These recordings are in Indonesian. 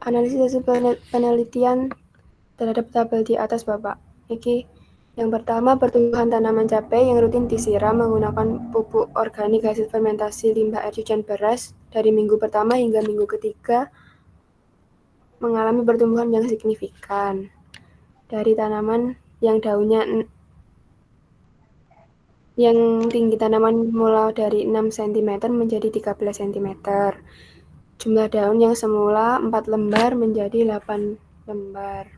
Analisis hasil penelitian terhadap tabel di atas Bapak. Iki yang pertama, pertumbuhan tanaman cabai yang rutin disiram menggunakan pupuk organik hasil fermentasi limbah air cucian beras dari minggu pertama hingga minggu ketiga mengalami pertumbuhan yang signifikan. Dari tanaman yang daunnya yang tinggi tanaman mulai dari 6 cm menjadi 13 cm. Jumlah daun yang semula 4 lembar menjadi 8 lembar.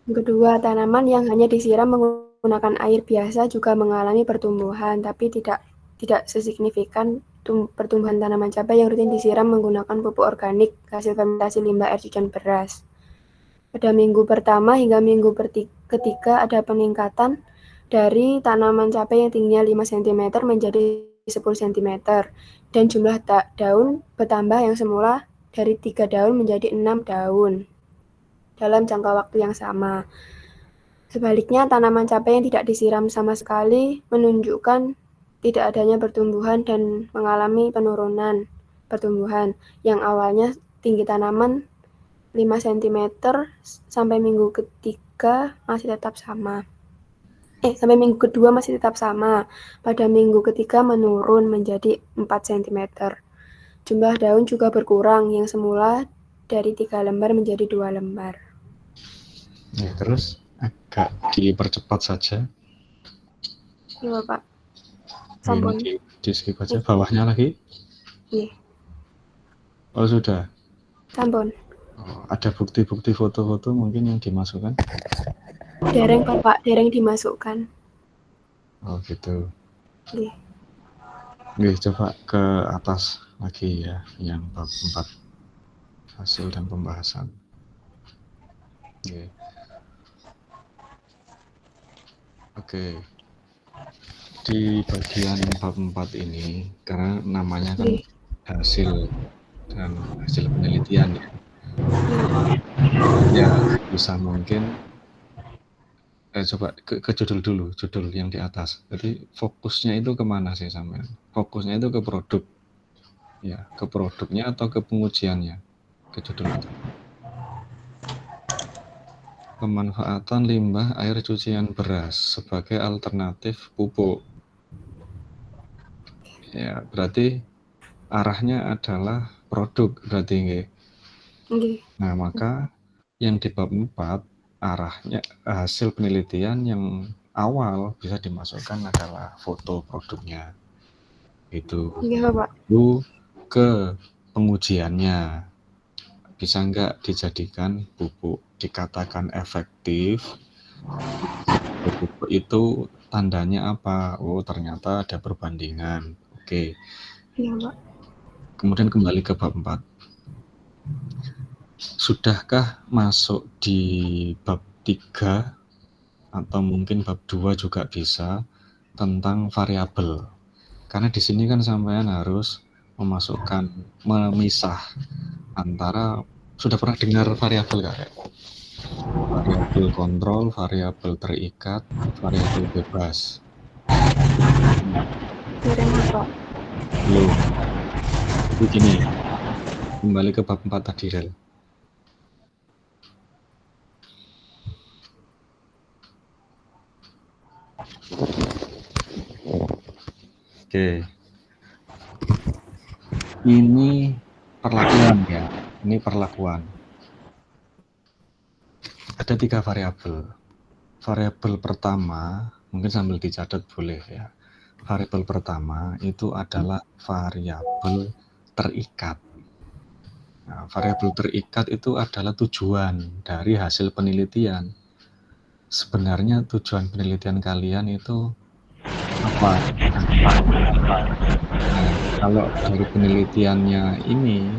Yang kedua, tanaman yang hanya disiram menggunakan air biasa juga mengalami pertumbuhan, tapi tidak sesignifikan pertumbuhan tanaman cabai yang rutin disiram menggunakan pupuk organik hasil fermentasi limbah air cucian beras. Pada minggu pertama hingga minggu ketiga ada peningkatan dari tanaman cabai yang tingginya 5 cm menjadi 10 cm dan jumlah daun bertambah yang semula dari 3 daun menjadi 6 daun dalam jangka waktu yang sama. Sebaliknya, tanaman cabai yang tidak disiram sama sekali menunjukkan tidak adanya pertumbuhan dan mengalami penurunan pertumbuhan yang awalnya tinggi tanaman 5 cm sampai minggu ketiga masih tetap sama. Sampai minggu kedua masih tetap sama. Pada minggu ketiga menurun menjadi 4 cm. Jumlah daun juga berkurang yang semula dari 3 lembar menjadi 2 lembar. Ya, terus agak dipercepat saja. Iya, Pak. Sampun. Ini di skip aja. Bawahnya lagi. Iya. Oh, sudah. Sampun. Oh, ada bukti-bukti foto-foto mungkin yang dimasukkan? Dereng, Pak. Dereng dimasukkan. Oh, gitu. Iya. Oke, coba ke atas lagi ya, yang bab 4 hasil dan pembahasan. Oke. Di bagian bab 4 ini, karena namanya kan hasil dan hasil penelitian ya. Ya, bisa mungkin coba ke judul dulu, judul yang di atas. Jadi fokusnya itu kemana sih sampean? Fokusnya itu ke produk, ya, ke produknya atau ke pengujiannya? Ke judul itu. Pemanfaatan limbah air cucian beras sebagai alternatif pupuk. Ya, berarti arahnya adalah produk berarti nggih. Nah, maka yang di bab 4 arahnya hasil penelitian yang awal bisa dimasukkan adalah foto produknya. Itu. Lalu ke pengujiannya. Bisa nggak dijadikan pupuk? Dikatakan efektif. Pupuk itu tandanya apa? Oh, ternyata ada perbandingan. Oke. Iya, Pak. Kemudian kembali ke bab 4. Sudahkah masuk di bab 3 atau mungkin bab 2 juga bisa tentang variabel? Karena di sini kan sampean harus memisah antara, sudah pernah dengar variabel nggak? Variabel kontrol, variabel terikat, variabel bebas. Belum. Begini, kembali ke bab 4 tadi, Rel. Oke. Ini perlakuan ya. Ini perlakuan. Ada 3 variabel. Variabel pertama, mungkin sambil dicatat boleh ya. Variabel pertama itu adalah variabel terikat. Nah, variabel terikat itu adalah tujuan dari hasil penelitian. Sebenarnya tujuan penelitian kalian itu apa? Nah, kalau dari penelitiannya ini,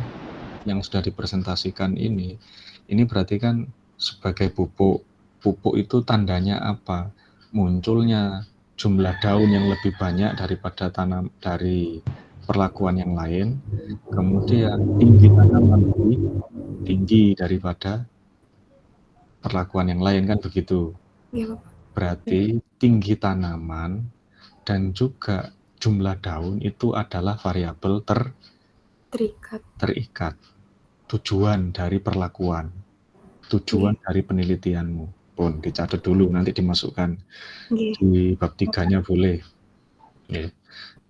yang sudah dipresentasikan ini berarti kan sebagai pupuk. Pupuk itu tandanya apa? Munculnya jumlah daun yang lebih banyak daripada dari perlakuan yang lain, kemudian tinggi tanaman lebih tinggi daripada perlakuan yang lain, kan begitu. Berarti tinggi tanaman dan juga jumlah daun itu adalah variabel terikat. Tujuan dari perlakuan, tujuan dari penelitianmu. Pun dicatat dulu, nanti dimasukkan di bab 3-nya boleh.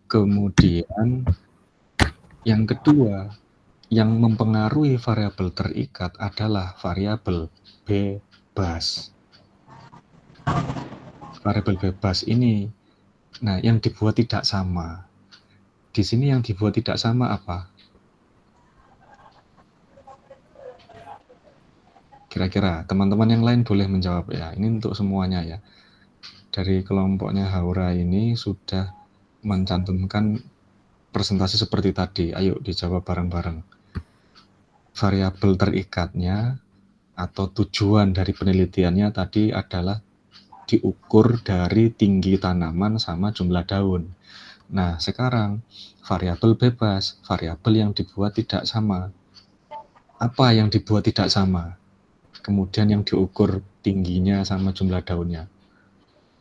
Kemudian yang kedua, yang mempengaruhi variabel terikat adalah variabel bebas. Variabel bebas ini, nah yang dibuat tidak sama. Di sini yang dibuat tidak sama apa? Kira-kira teman-teman yang lain boleh menjawab ya. Ini untuk semuanya ya. Dari kelompoknya Haura ini sudah mencantumkan presentasi seperti tadi. Ayo dijawab bareng-bareng. Variabel terikatnya atau tujuan dari penelitiannya tadi adalah diukur dari tinggi tanaman sama jumlah daun. Nah, sekarang variabel bebas, variabel yang dibuat tidak sama. Apa yang dibuat tidak sama? Kemudian yang diukur tingginya sama jumlah daunnya.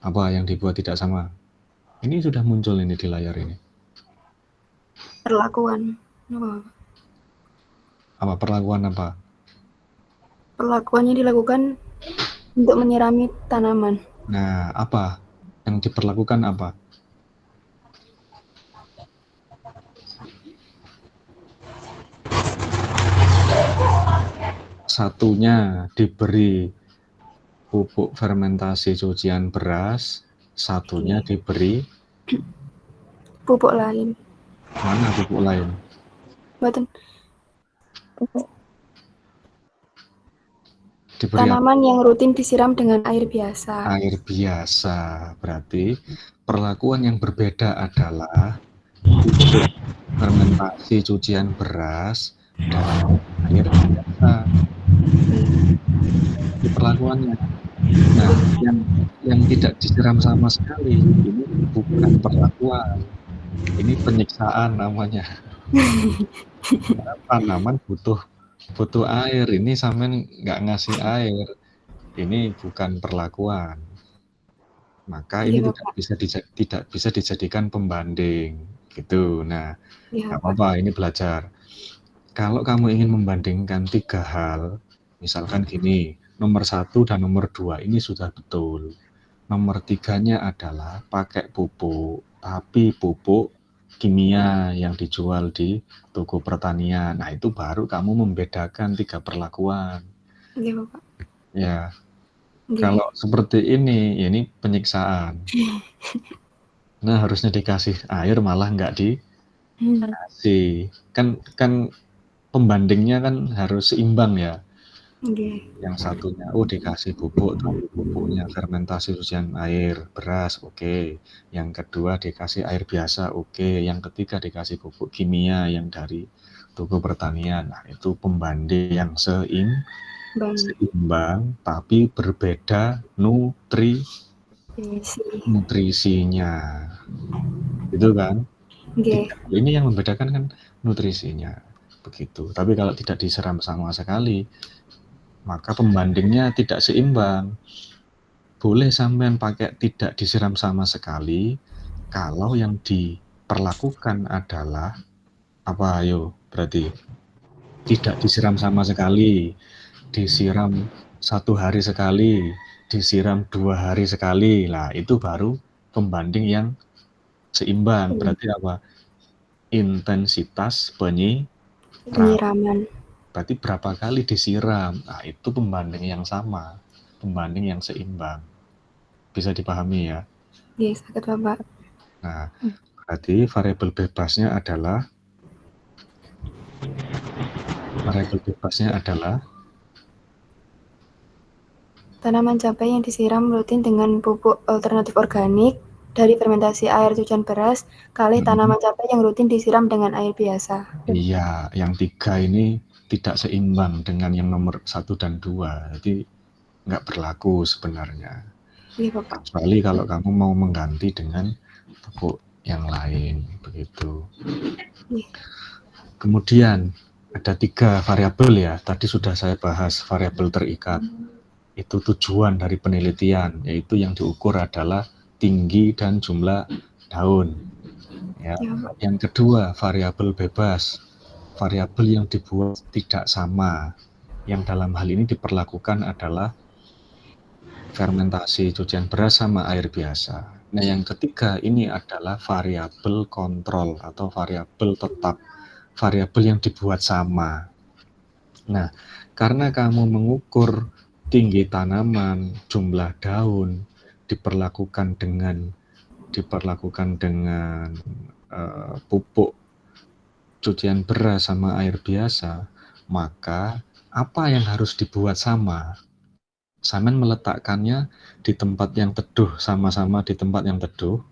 Apa yang dibuat tidak sama? Ini sudah muncul ini di layar ini. Perlakuan. Apa perlakuan apa? Perlakuannya dilakukan untuk menyirami tanaman. Nah, apa yang diperlakukan apa? Satunya diberi pupuk fermentasi cucian beras, satunya diberi pupuk lain. Mana pupuk lain? Betul. Diberi tanaman yang rutin disiram dengan air biasa. Air biasa. Berarti perlakuan yang berbeda adalah pupuk fermentasi cucian beras dan air biasa. Itu perlakuannya. Nah, yang tidak disiram sama sekali ini bukan perlakuan. Ini penyiksaan namanya. Tanaman butuh air, ini sampean nggak ngasih air. Ini bukan perlakuan. Maka ini tidak bisa dijadikan pembanding gitu. Nah, nggak apa-apa, ini belajar. Kalau kamu ingin membandingkan 3 hal, misalkan gini, nomor 1 dan nomor 2 ini sudah betul. Nomor 3-nya adalah pakai pupuk, tapi pupuk kimia yang dijual di toko pertanian. Nah, itu baru kamu membedakan 3 perlakuan. Iya, Bapak. Ya. Kalau seperti ini, ya ini penyiksaan. Nah, harusnya dikasih air malah nggak dikasih. Kan pembandingnya kan harus seimbang ya. Yang satunya, dikasih pupuk, tapi pupuknya fermentasi cucian air beras, oke. Yang kedua dikasih air biasa, oke. Yang ketiga dikasih pupuk kimia yang dari toko pertanian. Nah, itu pembanding yang seimbang tapi berbeda nutrisinya. Itu kan? Ini yang membedakan kan nutrisinya. Begitu. Tapi kalau tidak disiram sama sekali, maka pembandingnya tidak seimbang. Boleh sampean pakai tidak disiram sama sekali kalau yang diperlakukan adalah apa ayo berarti tidak disiram sama sekali, disiram 1 hari sekali, disiram 2 hari sekali. Lah itu baru pembanding yang seimbang. Berarti apa? Intensitas penyiraman. Berarti berapa kali disiram? Nah, itu pembanding yang sama, pembanding yang seimbang. Bisa dipahami ya? Iya, sakit Bapak. Nah, berarti variabel bebasnya adalah tanaman cabai yang disiram rutin dengan pupuk alternatif organik dari fermentasi air cucian beras kali tanaman cabai yang rutin disiram dengan air biasa. Iya, yang 3 ini tidak seimbang dengan yang nomor 1 dan 2. Jadi nggak berlaku sebenarnya. Iya, Bapak. Kecuali kalau kamu mau mengganti dengan pupuk yang lain, begitu. Iya. Kemudian ada 3 variabel ya. Tadi sudah saya bahas variabel terikat. Itu tujuan dari penelitian, yaitu yang diukur adalah tinggi dan jumlah daun. Ya. Ya, Pak. Yang kedua, variabel bebas. Variabel yang dibuat tidak sama. Yang dalam hal ini diperlakukan adalah fermentasi cucian beras sama air biasa. Nah, yang ketiga ini adalah variabel kontrol atau variabel tetap. Variabel yang dibuat sama. Nah, karena kamu mengukur tinggi tanaman, jumlah daun, diperlakukan dengan pupuk cucian beras sama air biasa, maka apa yang harus dibuat sama? Samen meletakkannya di tempat yang teduh, sama-sama di tempat yang teduh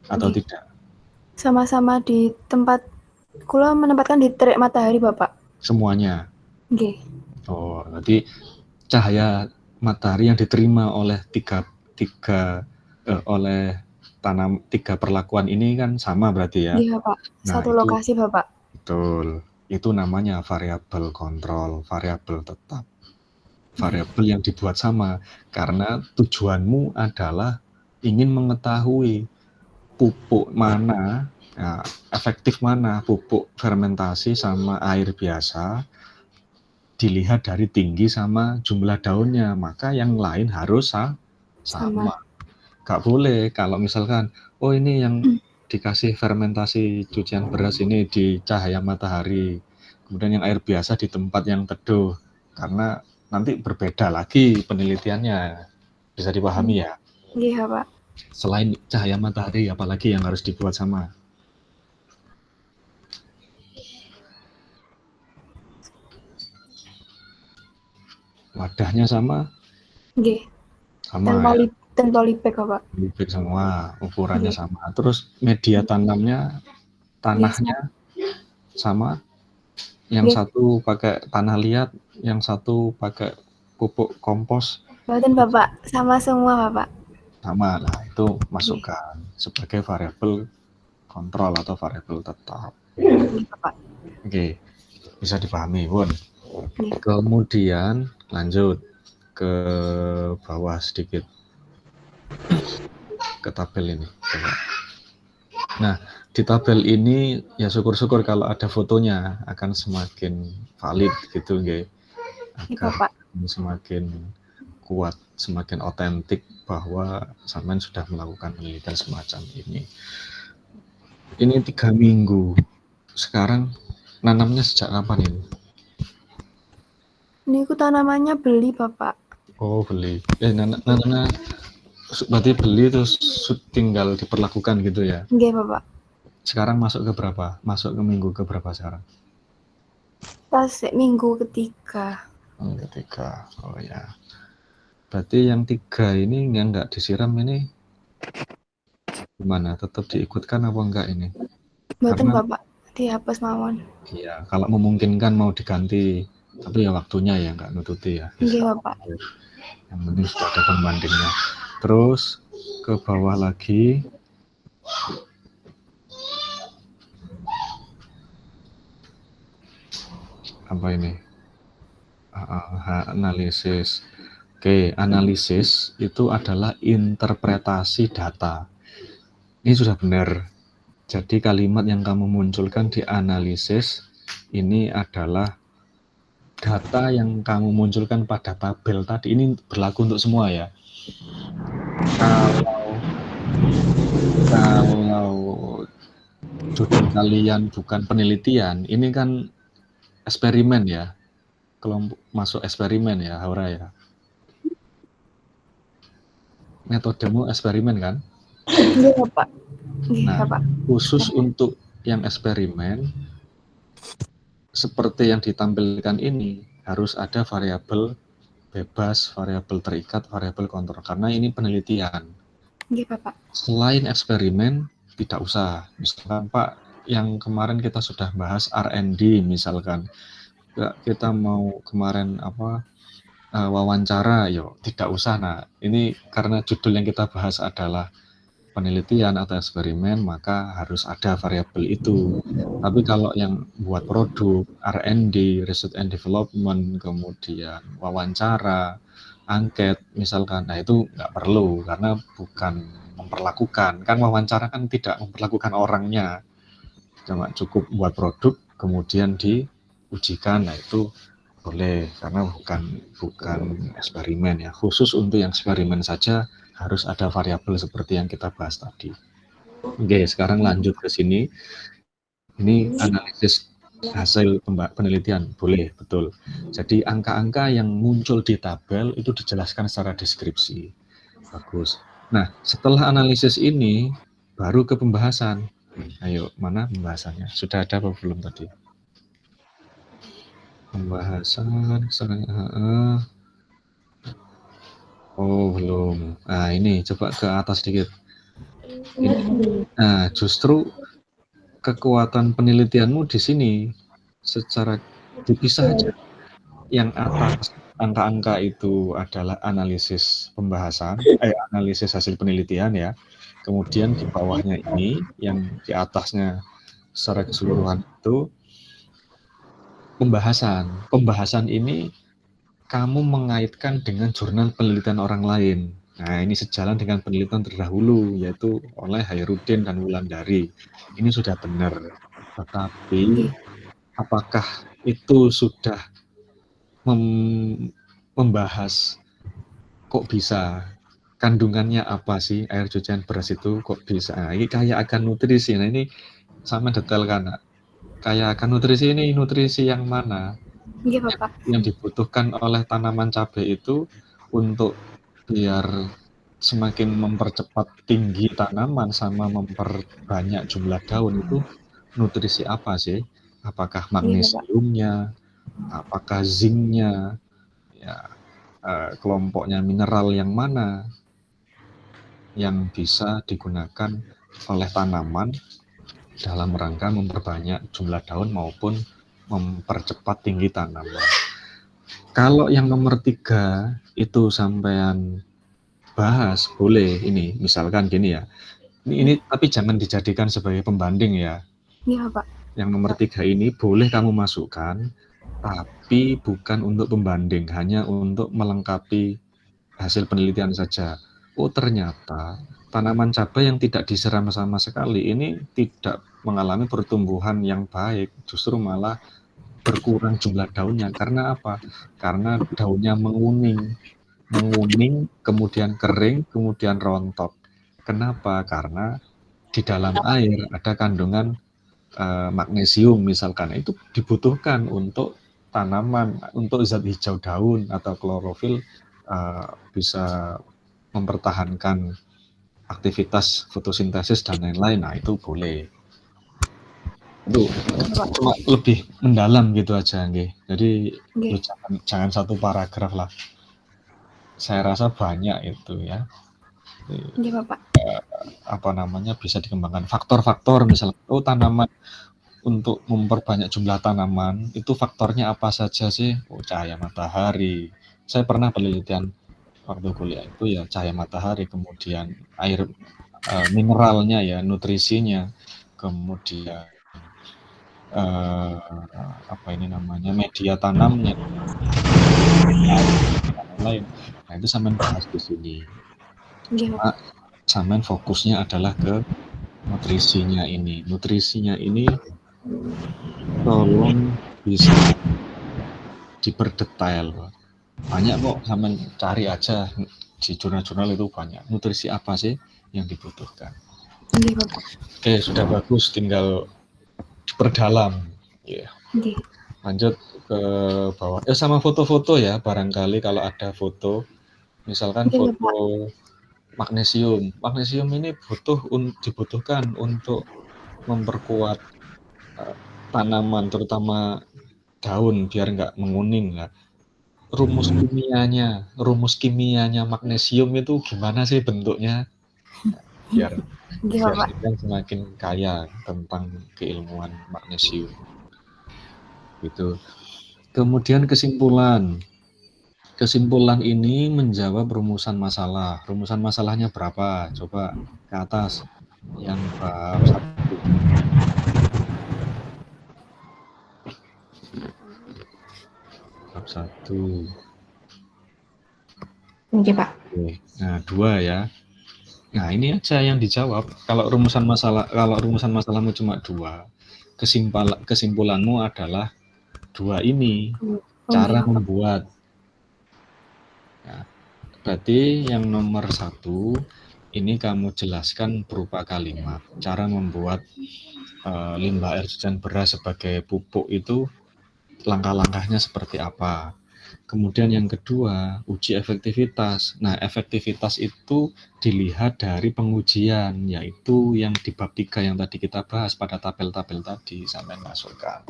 atau Nggih. tidak? Sama-sama di tempat, kula menempatkan di terik matahari, Bapak. Semuanya. Nggih. Oh, berarti cahaya matahari yang diterima oleh tiga perlakuan ini kan sama berarti ya. Iya, Pak. Nah, Satu itu lokasi, Bapak. betul. Itu namanya variabel kontrol, variabel tetap. Nggih. Variabel yang dibuat sama karena tujuanmu adalah ingin mengetahui pupuk mana, ya, efektif mana pupuk fermentasi sama air biasa dilihat dari tinggi sama jumlah daunnya, maka yang lain harus Sama. sama. Gak boleh kalau misalkan, oh ini yang dikasih fermentasi cucian beras ini di cahaya matahari, kemudian yang air biasa di tempat yang teduh, karena nanti berbeda lagi penelitiannya. Bisa dipahami ya? Nggih, Pak. Selain cahaya matahari, apalagi yang harus dibuat sama? Wadahnya sama? Nggih. Sama ya? Tempolibek, Pak. Bibit semua, ukurannya Nggih. sama. Terus media tanamnya, Nggih, sama. tanahnya sama? Yang Nggih. satu pakai tanah liat, yang satu pakai pupuk kompos, Mboten, Bapak. Sama semua, Bapak. sama. Nah, itu Nggih. masukkan sebagai variabel kontrol atau variabel tetap. Nggih, Bapak. Oke, bisa dipahami, Bun. Nggih. Kemudian lanjut ke bawah sedikit, ke tabel ini. Coba. Nah, di tabel ini ya syukur-syukur kalau ada fotonya akan semakin valid gitu, nggih. Nggih, Agar Bapak. semakin kuat, semakin otentik bahwa sampean sudah melakukan penelitian semacam ini. Ini 3 minggu. Sekarang nanamnya sejak kapan ini? Niku tanamannya beli, Bapak. Oh, beli. Nanamnya berarti beli terus tinggal diperlakukan gitu ya? Nggih, Bapak. Sekarang masuk ke berapa? Masuk ke minggu ke berapa sekarang? Pas minggu ketiga. Ketiga. Oh ya. Berarti yang 3 ini yang nggak disiram ini gimana? Tetap diikutkan apa enggak ini? Mboten, Karena Bapak. Dihapus mawon. iya, kalau memungkinkan mau diganti, tapi ya waktunya ya nggak nututi ya. Nggih, Bapak. Yang penting sudah ada pembandingnya. Terus ke bawah lagi. Apa ini? Analisis. Oke, analisis itu adalah interpretasi data. Ini sudah benar. Jadi kalimat yang kamu munculkan di analisis ini adalah data yang kamu munculkan pada tabel tadi. Ini berlaku untuk semua ya. Kalau judul kalian bukan penelitian, ini kan eksperimen ya. Kelompok masuk eksperimen ya, Haura ya. Metodemu eksperimen kan? Nggih, Bapak. Nggih, Nah, Bapak. khusus untuk yang eksperimen, seperti yang ditampilkan ini, harus ada variabel bebas, variabel terikat, variabel kontrol. Karena ini penelitian. Nggih, Bapak. Selain eksperimen, tidak usah. Misalkan, Pak, yang kemarin kita sudah bahas R&D misalkan. Kita mau kemarin wawancara, yuk tidak usah. Nah, ini karena judul yang kita bahas adalah penelitian atau eksperimen, maka harus ada variabel itu. Tapi kalau yang buat produk, R&D, Research and Development, kemudian wawancara, angket, misalkan, nah itu nggak perlu karena bukan memperlakukan. Kan wawancara kan tidak memperlakukan orangnya, cuma cukup buat produk kemudian diujikan. Nah itu boleh karena bukan eksperimen ya. Khusus untuk yang eksperimen saja harus ada variabel seperti yang kita bahas tadi. Oke, sekarang lanjut ke sini. Ini analisis hasil penelitian, boleh, betul. Jadi angka-angka yang muncul di tabel itu dijelaskan secara deskripsi. Bagus. Nah, setelah analisis ini baru ke pembahasan. Ayo, mana pembahasannya? Sudah ada apa belum tadi? Pembahasan, oh belum. Nah ini coba ke atas sedikit. Nah justru kekuatan penelitianmu di sini secara dipisah aja. Yang atas angka-angka itu adalah analisis pembahasan, analisis hasil penelitian ya. Kemudian di bawahnya ini, yang di atasnya secara keseluruhan itu pembahasan. Pembahasan ini kamu mengaitkan dengan jurnal penelitian orang lain. Nah, ini sejalan dengan penelitian terdahulu, yaitu oleh Hairudin dan Wulandari. Ini sudah benar. Tetapi, apakah itu sudah membahas kok bisa? Kandungannya apa sih air cucian beras itu kok bisa? Nah, ini kayak akan nutrisi. Nah, ini sama detail kan? Kayak akan nutrisi ini nutrisi yang mana? Iya, Bapak. Yang dibutuhkan oleh tanaman cabai itu untuk biar semakin mempercepat tinggi tanaman sama memperbanyak jumlah daun itu nutrisi apa sih? Apakah magnesiumnya, apakah zinknya, ya kelompoknya mineral yang mana yang bisa digunakan oleh tanaman dalam rangka memperbanyak jumlah daun maupun mempercepat tinggi tanaman. Kalau yang nomor 3 itu sampean bahas, boleh ini, misalkan gini ya. Ini tapi jangan dijadikan sebagai pembanding ya. Iya, Pak. Yang nomor 3 ini boleh kamu masukkan, tapi bukan untuk pembanding, hanya untuk melengkapi hasil penelitian saja. Oh ternyata tanaman cabai yang tidak disiram sama sekali ini tidak mengalami pertumbuhan yang baik, justru malah berkurang jumlah daunnya. Karena apa? Karena daunnya menguning, kemudian kering, kemudian rontok. Kenapa? Karena di dalam air ada kandungan magnesium misalkan. Itu dibutuhkan untuk tanaman, untuk zat hijau daun atau klorofil bisa mempertahankan aktivitas fotosintesis dan lain-lain. Nah itu boleh. Itu cuma lebih mendalam gitu aja, nggih. Jadi jangan satu paragraf lah. Saya rasa banyak itu ya. Iya, Bapak. Apa namanya bisa dikembangkan faktor-faktor misalnya. Oh tanaman untuk memperbanyak jumlah tanaman itu faktornya apa saja sih? Oh cahaya matahari. Saya pernah penelitian waktu kuliah itu ya cahaya matahari, kemudian air mineralnya ya, nutrisinya, kemudian apa ini namanya media tanamnya, lain. Nah itu sampean bahas di sini. Cuma sampean fokusnya adalah ke nutrisinya ini. Nutrisinya ini tolong bisa diperdetail. Banyak kok, sampean cari aja di jurnal-jurnal itu banyak. Nutrisi apa sih yang dibutuhkan? Oke, sudah bagus, tinggal diperdalam. Yeah. Lanjut ke bawah. Sama foto-foto ya, barangkali kalau ada foto, misalkan foto magnesium. Magnesium ini dibutuhkan untuk memperkuat tanaman, terutama daun biar nggak menguning lah. Rumus kimianya magnesium itu gimana sih bentuknya? Biar kita semakin kaya tentang keilmuan magnesium. Gitu. Kemudian kesimpulan. Kesimpulan ini menjawab rumusan masalah. Rumusan masalahnya berapa? Coba ke atas. Yang bab 1. Bab 1. Oke, Pak. Nah, 2 ya. Nah, ini aja yang dijawab. Kalau rumusan masalahmu cuma 2, kesimpulanmu adalah 2 ini, Oh, nggih, cara Bapak. membuat. Nah, berarti yang nomor 1, ini kamu jelaskan berupa kalimat. Cara membuat limbah air cucian beras sebagai pupuk itu langkah-langkahnya seperti apa. Kemudian yang kedua, uji efektivitas. Nah, efektivitas itu dilihat dari pengujian, yaitu yang di bab 3 yang tadi kita bahas pada tabel-tabel tadi, sampai masukkan.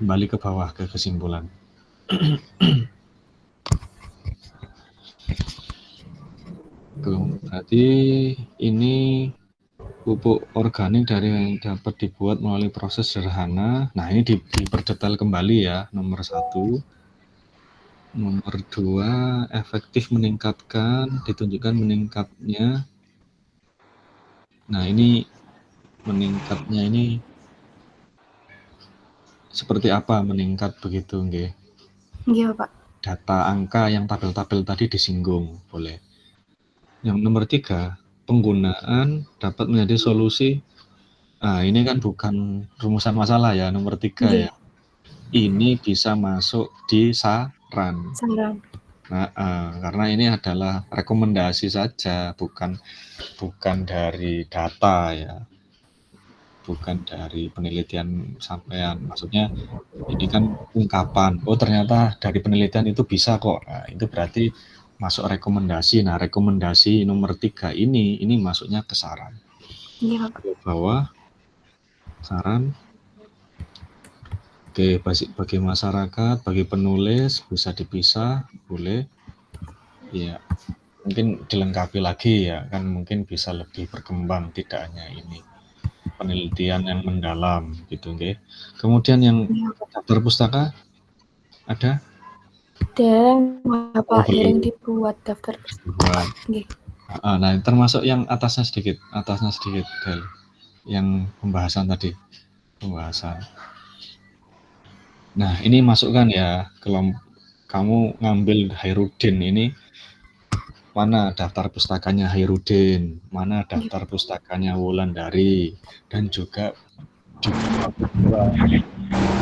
Kembali ke bawah ke kesimpulan. Berarti ini pupuk organik dari yang dapat dibuat melalui proses sederhana. Nah, ini diperdetail kembali ya, nomor 1. Nomor 2, efektif meningkatkan, ditunjukkan meningkatnya. Nah, ini meningkatnya ini seperti apa meningkat begitu, nggih? Nggih, Bapak. Data angka yang tabel-tabel tadi disinggung, boleh. Yang nomor 3, penggunaan dapat menjadi solusi. Nah, ini kan bukan rumusan masalah ya, nomor 3 Nggih, ya. Ini bisa masuk di saran. saran. Nah, karena ini adalah rekomendasi saja, bukan dari data ya, bukan dari penelitian sampean. Maksudnya ini kan ungkapan, oh ternyata dari penelitian itu bisa kok. Nah, itu berarti masuk rekomendasi. Nah, rekomendasi nomor 3 ini masuknya ke saran. Nggih, Bapak. Ke bawah, saran. Oke, bagi masyarakat, bagi penulis bisa dipisah, boleh. Ya, mungkin dilengkapi lagi ya, kan mungkin bisa lebih berkembang, tidak hanya ini penelitian yang mendalam gitu, nggih. Kemudian yang Nggih, Bapak. daftar pustaka ada? Dereng, Oh, Bapak, dereng belum dibuat daftar dibuat. nggih. Nah, termasuk yang atasnya sedikit, Del. Yang pembahasan tadi, pembahasan. Nah, ini masukkan ya, kamu ngambil Hairudin ini, mana daftar pustakanya Hairudin, mana Nggih. daftar pustakanya Wulandari, dan juga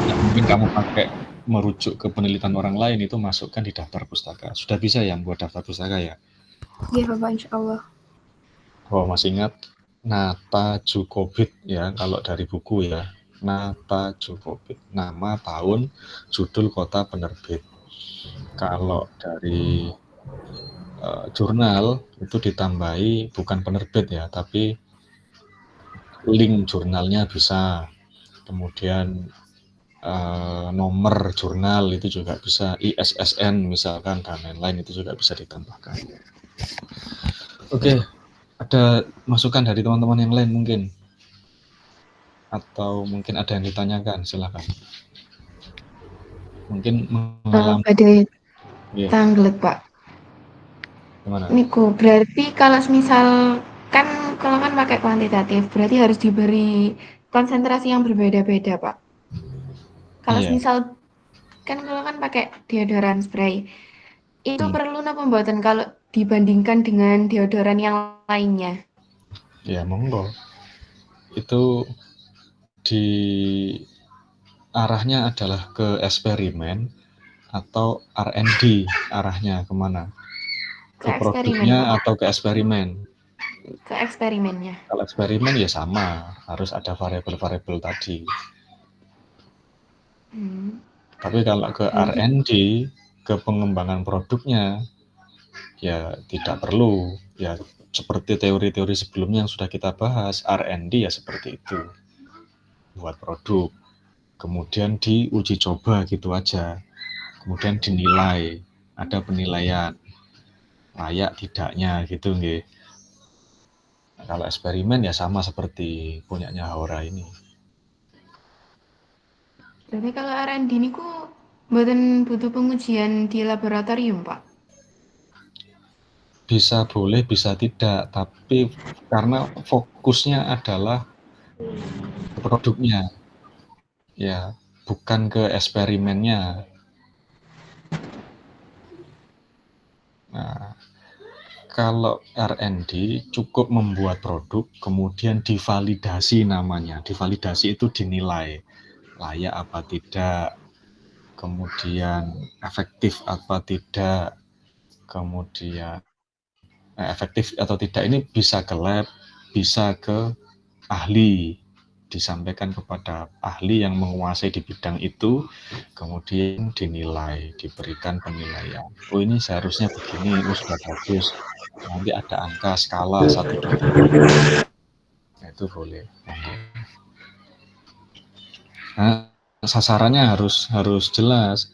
yang mungkin kamu pakai merujuk ke penelitian orang lain itu masukkan di daftar pustaka. Sudah bisa ya buat daftar pustaka ya? Nggih, Bapak, insyaallah. Oh, masih ingat Nata Djokovic ya, kalau dari buku ya. Nata Djokovic, nama, tahun, judul, kota, penerbit. Kalau dari jurnal itu ditambahi bukan penerbit ya, tapi link jurnalnya bisa. Kemudian nomor jurnal itu juga bisa, ISSN misalkan, dan lain-lain itu juga bisa ditambahkan. Oke, ada masukan dari teman-teman yang lain mungkin? Atau mungkin ada yang ditanyakan, silakan. Mungkin mengalami. Pada Yeah. tanglet Pak. Gimana? Niku berarti kalau misal kan kalau kan pakai kuantitatif, berarti harus diberi konsentrasi yang berbeda-beda Pak. Kalau Iya. misal kan kalau kan pakai deodoran spray, itu perlu napa pembuatan kalau dibandingkan dengan deodoran yang lainnya? Ya, monggo. Itu di arahnya adalah ke eksperimen atau R&D, arahnya kemana? Ke Ke eksperimen produknya Pak. atau ke eksperimen? Ke eksperimennya. Kalau eksperimen ya sama, harus ada variabel-variabel tadi. Tapi kalau ke Berarti R&D, ke pengembangan produknya, ya tidak perlu. Ya seperti teori-teori sebelumnya yang sudah kita bahas, R&D ya seperti itu. Buat produk, kemudian diuji coba gitu aja. Kemudian dinilai, ada penilaian layak tidaknya gitu nggih. Nah, kalau eksperimen ya sama seperti punyanya Haura ini. berarti kalau R&D niku mboten butuh pengujian di laboratorium Pak. Bisa boleh, bisa tidak, tapi karena fokusnya adalah ke produknya, ya bukan ke eksperimennya. Nah, Kalau R&D cukup membuat produk, kemudian divalidasi namanya. Divalidasi itu dinilai layak apa tidak, kemudian efektif apa tidak, kemudian efektif atau tidak ini bisa ke lab, bisa ke ahli, disampaikan kepada ahli yang menguasai di bidang itu, kemudian dinilai, diberikan penilaian. Oh ini seharusnya begini, oh sudah bagus. Nanti ada angka skala 1, 2, 3. Nah, itu boleh. Nah, sasarannya harus jelas.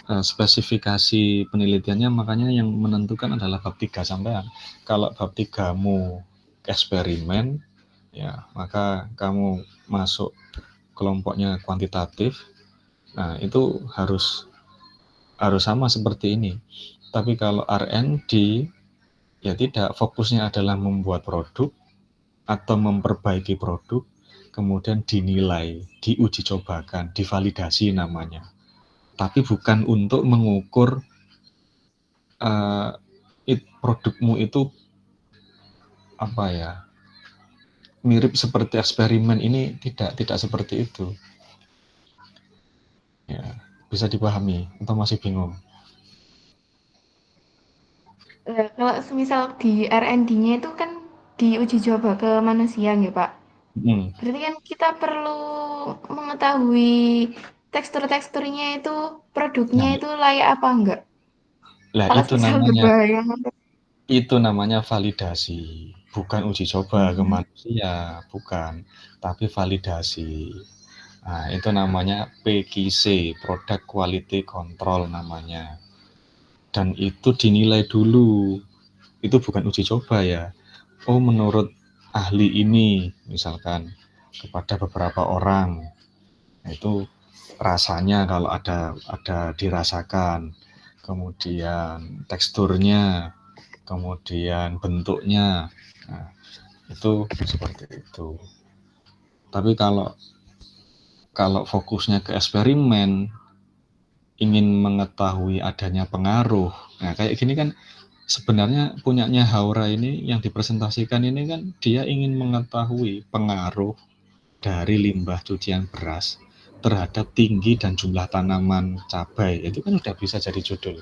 Spesifikasi penelitiannya, makanya yang menentukan adalah bab 3 sampean. Kalau bab 3-mu eksperimen, ya maka kamu masuk kelompoknya kuantitatif. Nah, itu harus sama seperti ini. Tapi kalau R&D ya tidak, fokusnya adalah membuat produk atau memperbaiki produk, kemudian dinilai, diuji cobakan, divalidasi namanya. Tapi bukan untuk mengukur produkmu itu apa ya, mirip seperti eksperimen. Ini tidak seperti itu. Ya, bisa dipahami atau masih bingung? Kalau semisal di R&D-nya itu kan diuji coba ke manusia nggih, Pak? Berarti kan kita perlu mengetahui tekstur-teksturnya itu, produknya Nah, itu layak apa enggak? lah Kalau semisal berbahaya. itu namanya validasi, bukan uji coba ke manusia, bukan, tapi validasi. Nah, itu namanya PQC, Product Quality Control namanya. Dan itu dinilai dulu. Itu bukan uji coba ya. Oh, menurut ahli ini, misalkan kepada beberapa orang, nah, itu rasanya kalau ada dirasakan, kemudian teksturnya, kemudian bentuknya, nah, itu seperti itu. Tapi kalau fokusnya ke eksperimen, ingin mengetahui adanya pengaruh, nah kayak gini kan sebenarnya punyanya Haura ini yang dipresentasikan ini kan dia ingin mengetahui pengaruh dari limbah cucian beras terhadap tinggi dan jumlah tanaman cabai. Itu kan udah bisa jadi judul.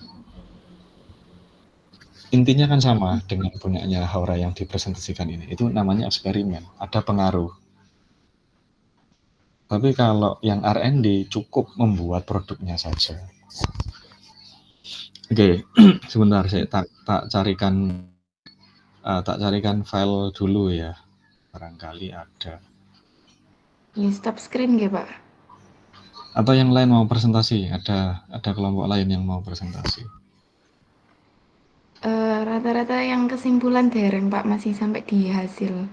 Intinya kan sama dengan punyanya Haura yang dipresentasikan ini. Itu namanya eksperimen, ada pengaruh. Tapi kalau yang R&D cukup membuat produknya saja. Oke, sebentar saya tak carikan file dulu ya. Barangkali ada. Ya, stop screen nggih, Pak? Atau yang lain mau presentasi? Ada kelompok lain yang mau presentasi? Rata-rata yang kesimpulan dereng, Pak, masih sampai di hasil.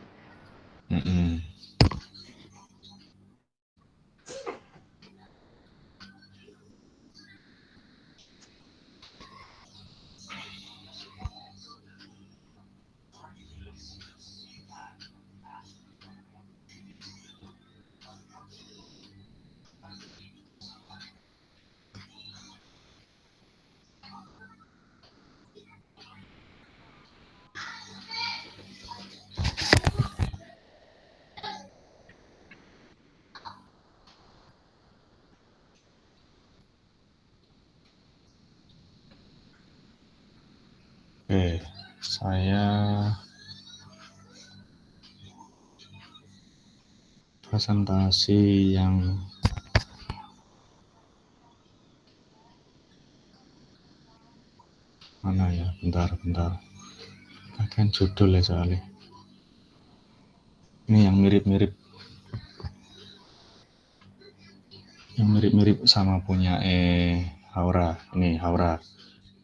Oke, saya presentasi yang mana ya? Bentar. Bagian judul ya soalnya. Ini yang mirip-mirip sama punya Haura. Ini Haura.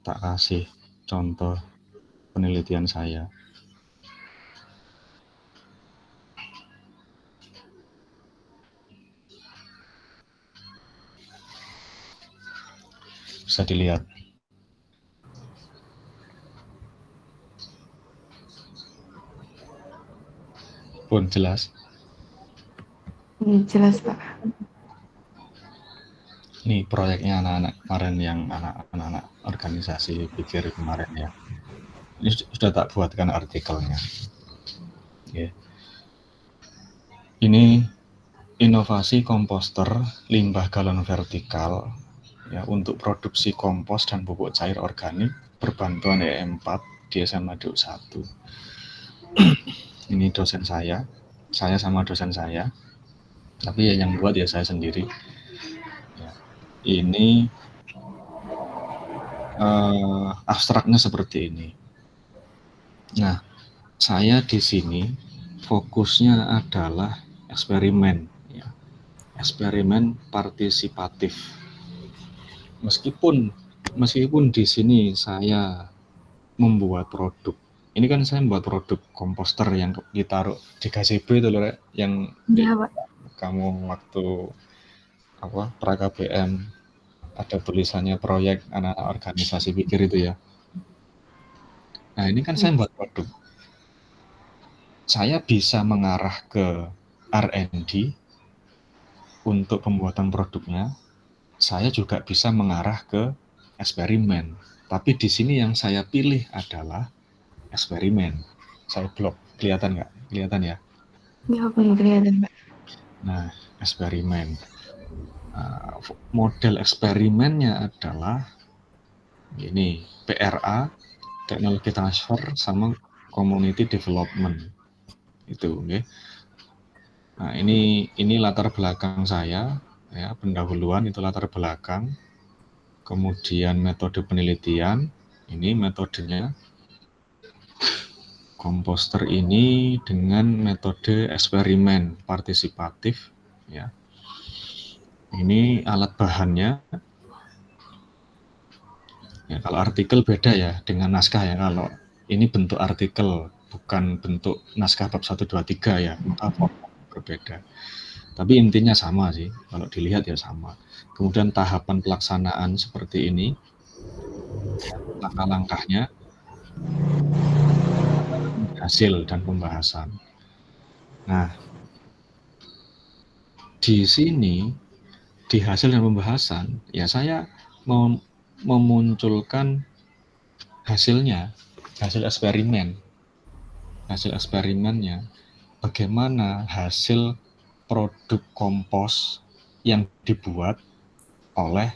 Tak kasih contoh penelitian saya. Bisa dilihat. Pun jelas. Jelas, Pak. Ini proyeknya anak-anak kemarin, yang anak-anak organisasi pikir kemarin ya. Ini sudah tak buatkan artikelnya. Ya. Ini inovasi komposter limbah galon vertikal ya untuk produksi kompos dan pupuk cair organik berbantuan EM4 di SMA DU 1. Ini dosen saya sama dosen saya, tapi ya yang buat ya saya sendiri. Ya. Ini abstraknya seperti ini. Nah, saya di sini fokusnya adalah eksperimen, ya. Eksperimen partisipatif. Meskipun di sini saya membuat produk. Ini kan saya membuat produk komposter yang ditaruh di gazebo itu loh, yang ya, Pak. Kamu waktu pra KBM ada tulisannya proyek anak organisasi pikir itu ya. Nah, ini kan saya membuat produk. Saya bisa mengarah ke R&D untuk pembuatan produknya. Saya juga bisa mengarah ke eksperimen. Tapi di sini yang saya pilih adalah eksperimen. Saya blok, kelihatan nggak? Kelihatan ya? Ya, kelihatan, Pak. Nah, eksperimen. Model eksperimennya adalah ini, PRA, teknologi transfer, sama community development. Itu, okay. Nah, ini latar belakang saya, ya, pendahuluan itu latar belakang. Kemudian metode penelitian, ini metodenya. Komposter ini dengan metode eksperimen partisipatif, ya. Ini alat bahannya. Ya, kalau artikel beda ya dengan naskah ya. Kalau ini bentuk artikel, bukan bentuk naskah bab 1, 2, 3 ya, maka format berbeda. Tapi intinya sama sih, kalau dilihat ya sama. Kemudian tahapan pelaksanaan seperti ini, langkah-langkahnya, hasil dan pembahasan. Nah, di sini, di hasil dan pembahasan, ya saya mau memunculkan hasilnya, hasil eksperimen. Hasil eksperimennya, bagaimana hasil produk kompos yang dibuat oleh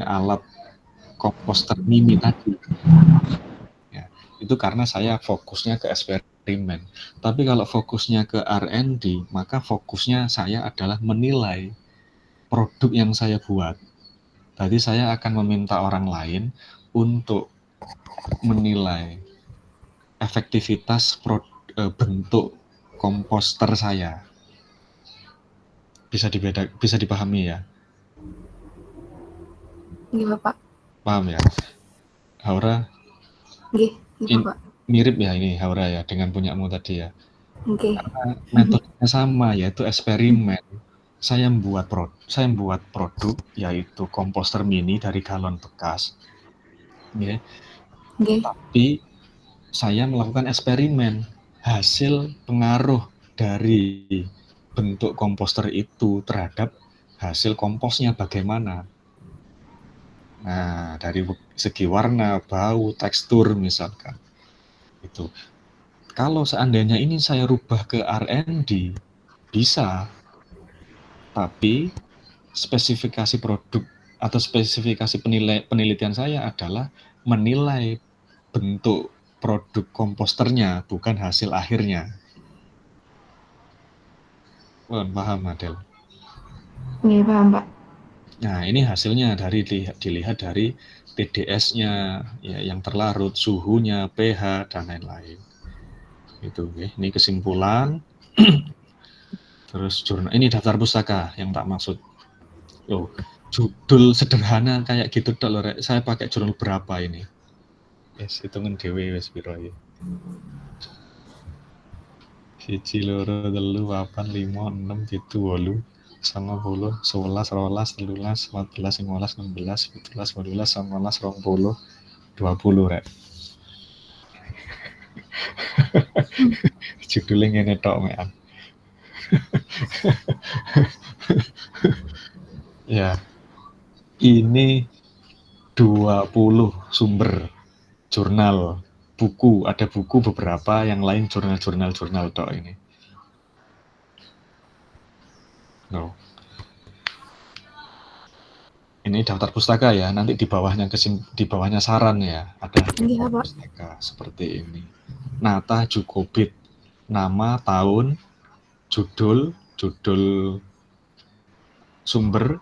alat komposter mini tadi. Ya, itu karena saya fokusnya ke eksperimen. Tapi kalau fokusnya ke R&D, maka fokusnya saya adalah menilai produk yang saya buat. Tadi saya akan meminta orang lain untuk menilai efektivitas bentuk komposter saya. Bisa dipahami ya? Iya, Pak. Paham ya? Haura? Iya, Pak. Mirip ya ini Haura ya dengan punyamu tadi ya. Karena metodenya sama, yaitu eksperimen. Saya membuat produk yaitu komposter mini dari galon bekas. Ya. Tapi saya melakukan eksperimen. Hasil pengaruh dari bentuk komposter itu terhadap hasil komposnya bagaimana. Nah, dari segi warna, bau, tekstur misalkan. Itu. Kalau seandainya ini saya rubah ke R&D, bisa. Tapi spesifikasi produk atau spesifikasi penelitian saya adalah menilai bentuk produk komposternya, bukan hasil akhirnya. Paham, Adel? Iya, paham, Pak. Nah, ini hasilnya dilihat dari TDS-nya, ya, yang terlarut, suhunya, pH, dan lain-lain. Itu, okay. Ini kesimpulan. Terus jurnal, ini daftar pustaka yang tak maksud. Loh, judul sederhana kayak gitu tok lho, Rek. Saya pakai jurnal berapa ini? Yes, hitungan dhewe wis piro iki. 1, 2, 3, 4, 5, 6, 7, 8, 9, 10, 11, 12, 13, 14, 15, 16, 17, 18, 19, 20, Rek. Judulnya ngene tok mekan. Ya. Ini 20 sumber jurnal, buku, ada buku beberapa, yang lain jurnal tok ini. No. Ini daftar pustaka ya, nanti di bawahnya saran ya, ada daftar pustaka seperti ini. Nata Jukobit, nama, tahun, judul sumber,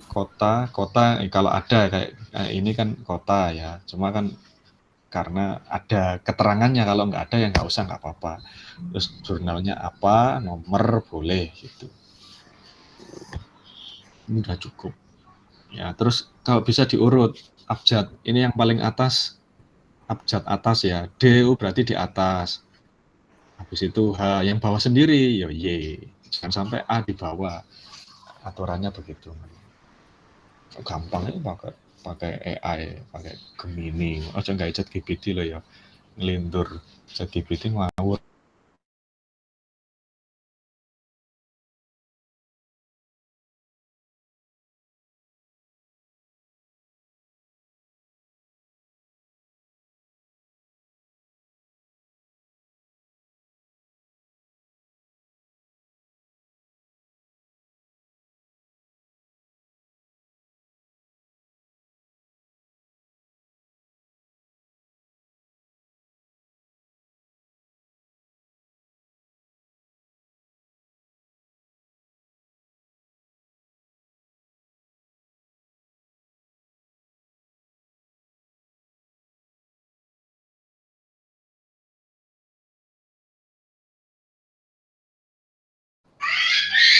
kota kalau ada kayak ini kan kota ya, cuma kan karena ada keterangannya, kalau nggak ada ya nggak usah, nggak apa-apa. Terus jurnalnya apa, nomor boleh gitu. Ini udah cukup. Ya, terus kalau bisa diurut abjad, ini yang paling atas abjad atas ya, D berarti di atas. Habis itu H yang bawah sendiri ya Y. Jangan sampai A di bawah. Aturannya begitu. Gampang itu pakai AI, pakai Gemini. Aja nggak ChatGPT loh ya. Ngelindur ChatGPT ngawur.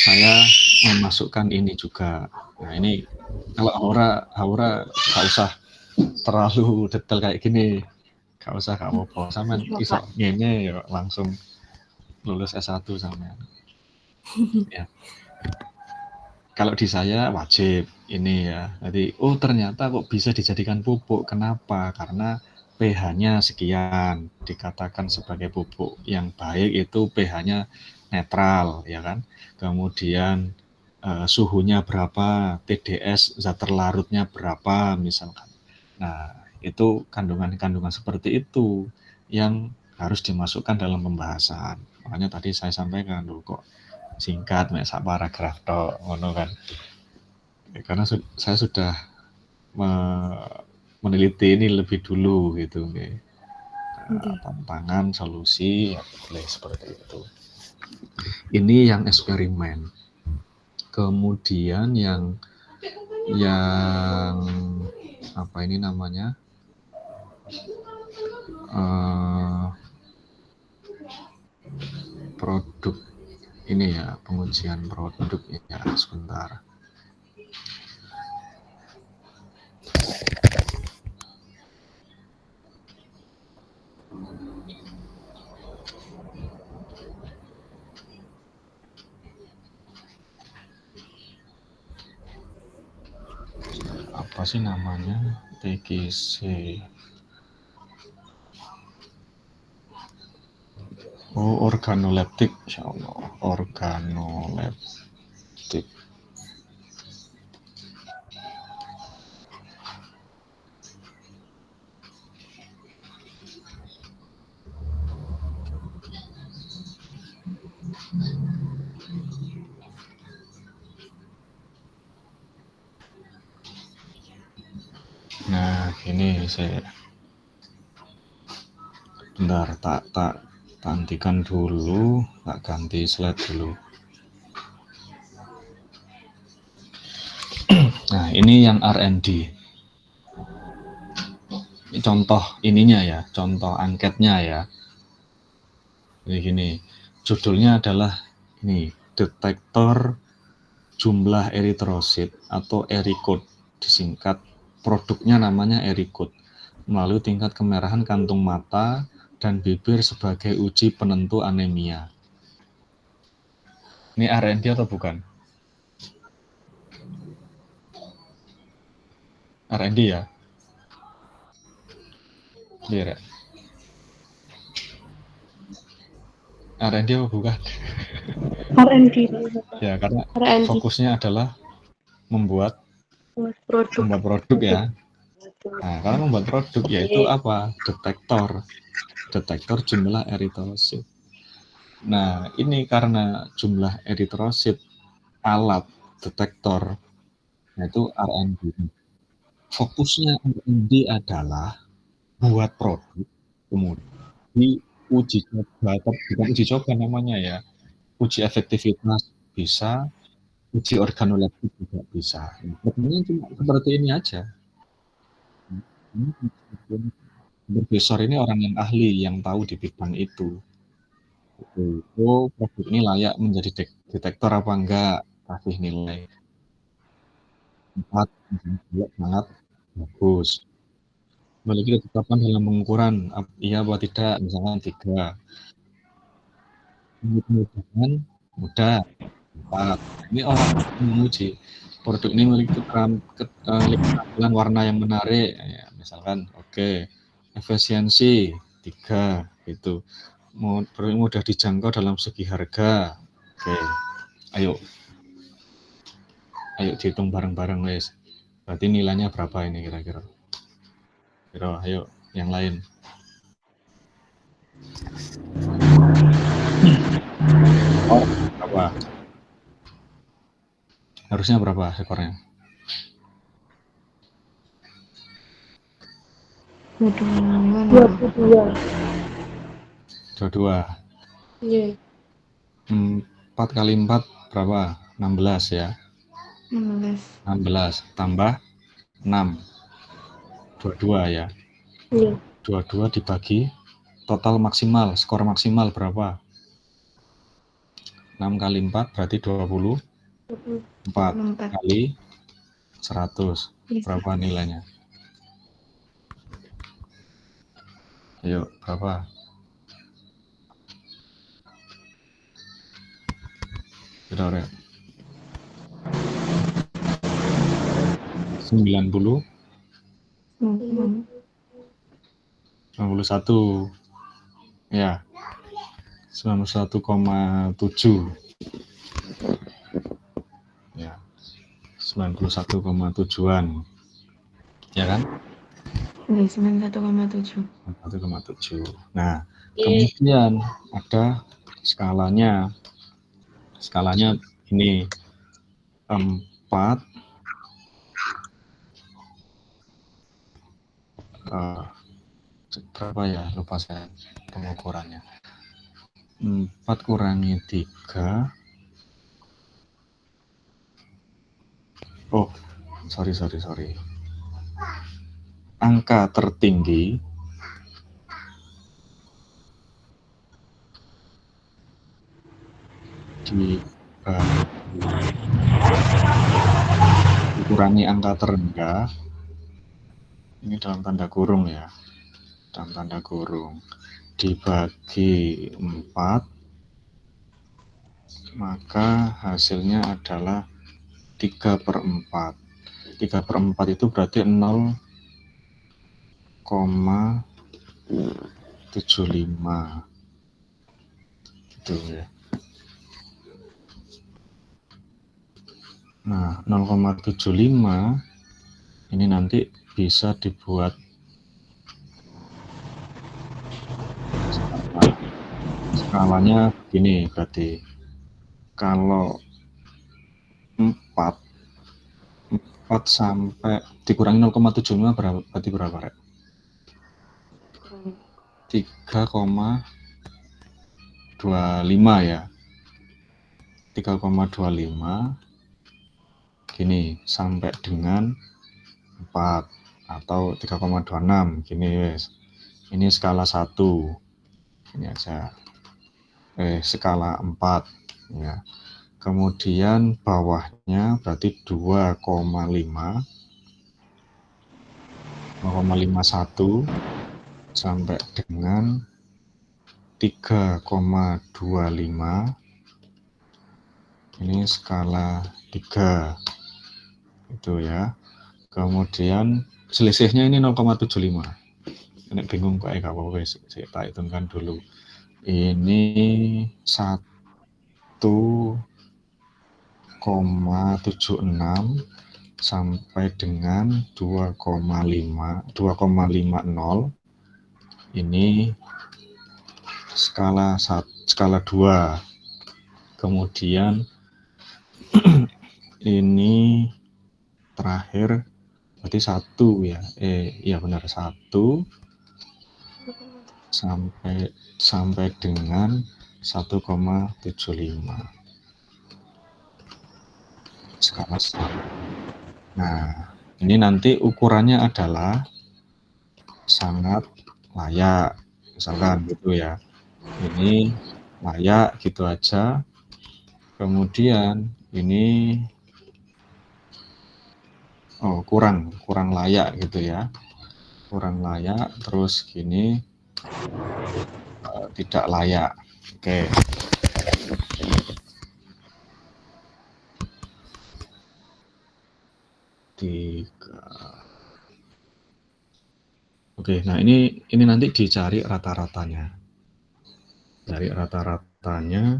Saya memasukkan ini juga. Nah ini kalau Haura nggak usah terlalu detail kayak gini, nggak usah, nggak apa-apa. Sama iso ngene ya langsung lulus S1 sama. Ya. Kalau di saya wajib ini ya. Jadi ternyata kok bisa dijadikan pupuk. Kenapa? Karena pH-nya sekian, dikatakan sebagai pupuk yang baik itu pH-nya netral, ya kan. Kemudian suhunya berapa, TDS zat terlarutnya berapa misalkan. Nah, itu kandungan-kandungan seperti itu yang harus dimasukkan dalam pembahasan. Makanya tadi saya sampaikan kok singkat mek sak paragraf tok ngono kan. Karena saya sudah meneliti ini lebih dulu gitu nggih. Tantangan, solusi, ya boleh seperti itu. Ini yang eksperimen. Kemudian yang apa ini namanya? Produk ini ya, pengujian produk ya, sebentar. Apa sih namanya? TGC. Organoleptik, insyaallah. Organoleptik. Nah, ini saya bentar tak hentikan dulu, tak ganti slide dulu. Nah, ini yang R&D. Ini contoh ininya ya, contoh angketnya ya. Jadi gini, judulnya adalah ini, detektor jumlah eritrosit atau ERICOD disingkat. Produknya namanya ERICOD. Melalui tingkat kemerahan kantung mata dan bibir sebagai uji penentu anemia. Ini R&D atau bukan? R&D ya? Iya, R&D apa bukan? R&D. Ya, karena R&D. fokusnya adalah membuat produk ya. Nah, kalau membuat produk yaitu apa? Detektor jumlah eritrosit. Nah, ini karena jumlah eritrosit alat detektor yaitu R&D. Fokusnya R&D adalah buat produk, kemudian diuji coba, bukan uji coba namanya ya, uji efektivitas bisa, uji organoleptik juga bisa. Pertanyaannya cuma seperti ini aja. Profesor ini orang yang ahli, yang tahu di bidang itu. Produk ini layak menjadi detektor apa enggak, kasih nilai 4, sangat bagus. Boleh kita tetapkan dalam pengukuran iya atau tidak, misalkan 3. Kemudian mudah 4. Ini orang menguji produk ini memiliki keterampilan warna yang menarik, ya, misalkan oke. Efisiensi 3 itu. Mudah dijangkau dalam segi harga. Oke. Ayo dihitung bareng-bareng guys. Berarti nilainya berapa ini kira-kira? Ayo yang lain. Berapa? Harusnya berapa ekornya? 22. 22. Iya. 4 kali 4 berapa? 16 ya. 16 tambah 6. 22 ya. Iya. 22 dibagi total maksimal, skor maksimal berapa? 6 kali 4 berarti 24 kali 100. Berapa nilainya? Ayo, berapa? Sudah, 90. 91. Ya. 91,7. Ya. 91,7-an. Ya kan? 91,7. 91,7. Nah, kemudian ada skalanya. Skalanya ini 4 berapa ya? Lupa saya pengukurannya. 4 kurangi 3. Oh, sorry. Angka tertinggi dikurangi angka terendah, ini dalam tanda kurung ya, dalam tanda kurung, dibagi 4, maka hasilnya adalah 3/4. 3/4 itu berarti 0,75 gitu ya. Nah, 0,75 ini nanti bisa dibuat skalanya begini, berarti kalau 4 sampai dikurangi 0,75 berarti berapa, Rek? 3,25 ya. 3,25 gini sampai dengan 4 atau 3,26 gini wes. Ini skala 1. Ini aja. Skala 4 ya. Kemudian bawahnya berarti 2,51 sampai dengan 3,25. Ini skala 3 itu ya. Kemudian selisihnya ini 0,75. Ini bingung kok gak apa-apa, saya tak hitungkan dulu. Ini 1,76 sampai dengan 2,50 ini skala 2. Kemudian ini terakhir berarti 1 ya. Iya benar 1 sampai dengan 1,75 skala 1. Nah, ini nanti ukurannya adalah sangat layak, misalkan gitu ya. Ini layak gitu aja. Kemudian ini kurang layak gitu ya. Kurang layak, terus gini tidak layak. Oke. Oke, nah ini nanti dicari rata-ratanya. Dari rata-ratanya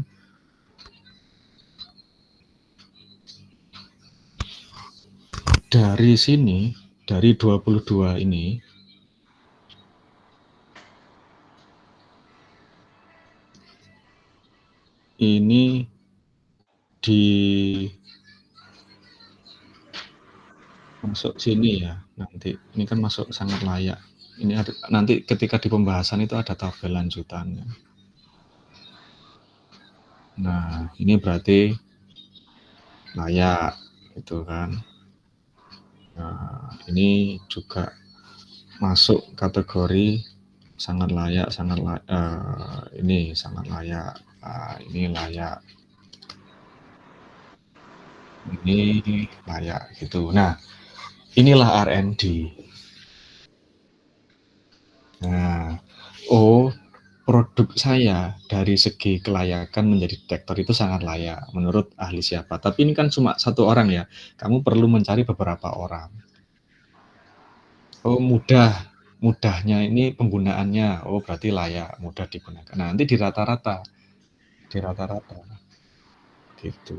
dari sini, dari 22 ini di masuk sini ya nanti. Ini kan masuk sangat layak. Ini ada, nanti ketika di pembahasan itu ada tabel lanjutannya. Nah, ini berarti layak gitu kan. Nah, ini juga masuk kategori sangat layak, ini sangat layak. Ini layak. Ini layak gitu. Nah, inilah R&D. Nah, produk saya dari segi kelayakan menjadi detektor itu sangat layak menurut ahli siapa. Tapi ini kan cuma satu orang ya. Kamu perlu mencari beberapa orang. Mudahnya ini penggunaannya. Berarti layak, mudah digunakan. Nah, nanti di rata-rata. Gitu.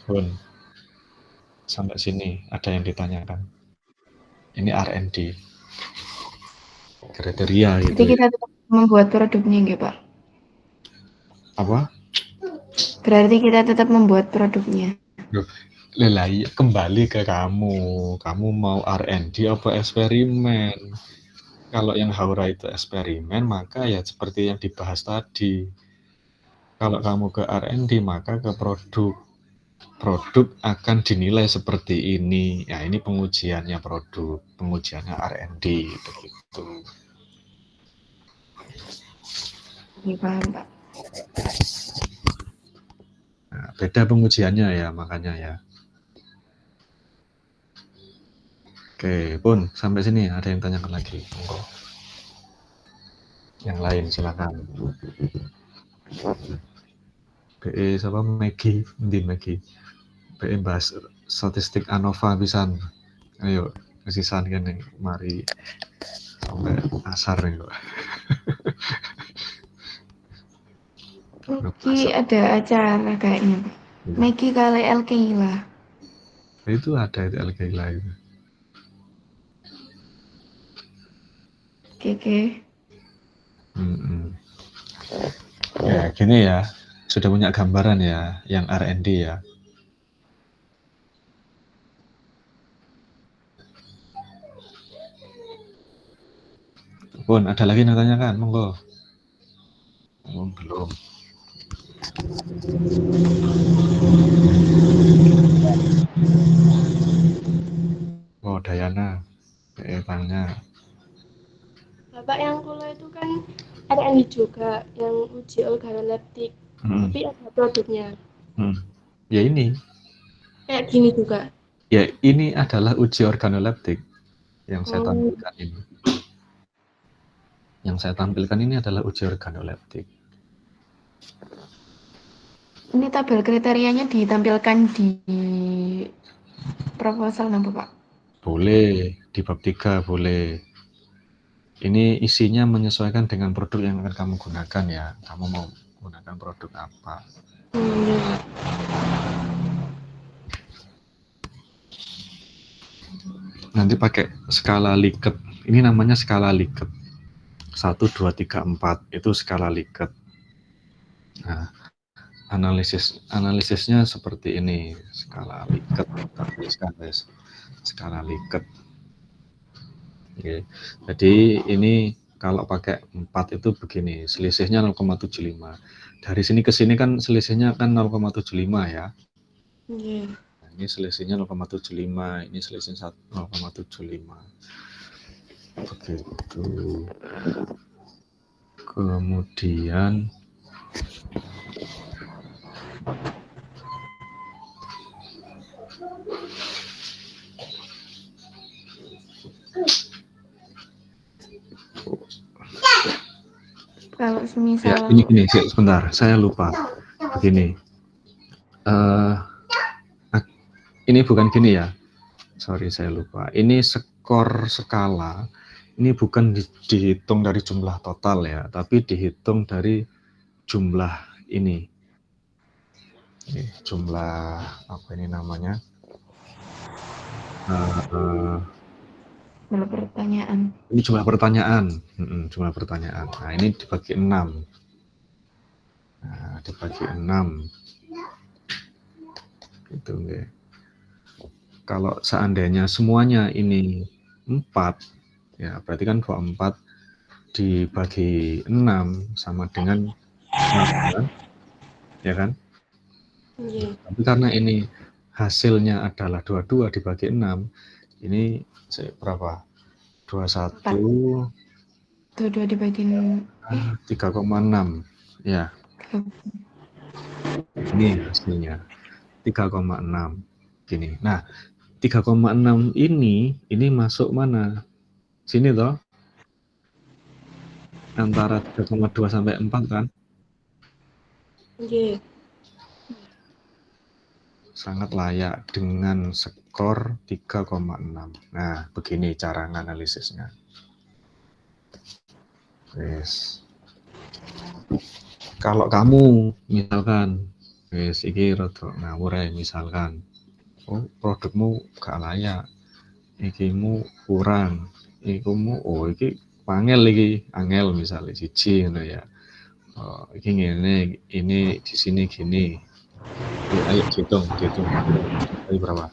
Bun. Sampai sini ada yang ditanyakan. Ini R&D. Kriteria gitu. Jadi kita tetap membuat produknya gitu, Pak. Apa? Berarti kita tetap membuat produknya. Kembali ke kamu. Kamu mau R&D apa eksperimen? Kalau yang Haura itu eksperimen, maka ya seperti yang dibahas tadi. Kalau kamu ke R&D, maka ke produk. Produk akan dinilai seperti ini. Ya, ini pengujiannya produk, pengujiannya R&D begitu. Paham, Pak. Nah, beda pengujiannya ya, makanya ya. Oke, Pun, sampai sini ada yang tanyakan lagi? Monggo. Yang lain silakan. BE siapa? Maggie, BE bahas statistik ANOVA pisan. Ayo, kesisan kan yang mari sampai asar nih kok. Maggie ada acara kayaknya, Pak. Maggie kali L-Keila. Itu ada itu L-Keila itu. Oke. Ya, gini ya. Sudah punya gambaran ya, yang R&D ya. Pun, ada lagi yang tanyakan? Monggo. Belum. Dayana. Tanya. Bapak yang kuliah itu kan R&D juga, yang uji organoleptik. Tapi ada produknya. Ya ini. Kayak gini juga. Ya, ini adalah uji organoleptik yang saya tampilkan ini. Yang saya tampilkan ini adalah uji organoleptik. Ini tabel kriterianya ditampilkan di proposal nampak, Pak? Boleh, di bab 3 boleh. Ini isinya menyesuaikan dengan produk yang akan kamu gunakan ya. Kamu mau gunakan produk apa? nanti pakai skala Likert. Ini namanya skala Likert. 1, 2, 3, 4 itu skala Likert. Nah, analisisnya seperti ini, skala Likert. Skala Likert. Oke. Jadi ini kalau pakai 4 itu begini, selisihnya 0,75. Dari sini ke sini kan selisihnya kan 0,75 ya. Nah, ini selisihnya 0,75, ini selisihnya 0,75. Begitu. Kemudian kalau semisal ya ini sebentar, saya lupa. Begini. Ini bukan gini ya. Sorry, saya lupa. Ini skor skala. Ini bukan dihitung dari jumlah total ya, tapi dihitung dari jumlah ini. Jumlah apa ini namanya? jumlah pertanyaan. Ini jumlah pertanyaan. Jumlah pertanyaan. Nah, ini dibagi 6. Nah, dibagi 6. Gitu, okay. Kalau seandainya semuanya ini 4, ya berarti kan 24 dibagi 6 sama dengan 8, ya kan? Tapi karena ini hasilnya adalah 22 dibagi 6, ini berapa? 21 22 dibagi 3,6 ya. Ini hasilnya 3,6 gini. Nah, 3,6 ini masuk mana? Sini toh. Antara 3,2 sampai 4 kan? Sangat layak dengan skor 3,6. Nah, begini cara analisisnya. Yes. Kalau kamu misalkan iki rada ngawur ya, misalkan produkmu gak layak, ikimu kurang, ikimu iki pangel iki angel misalnya siji ngono ya. Iki ngene, ini di sini gini. Ayo hitung. Tadi berapa?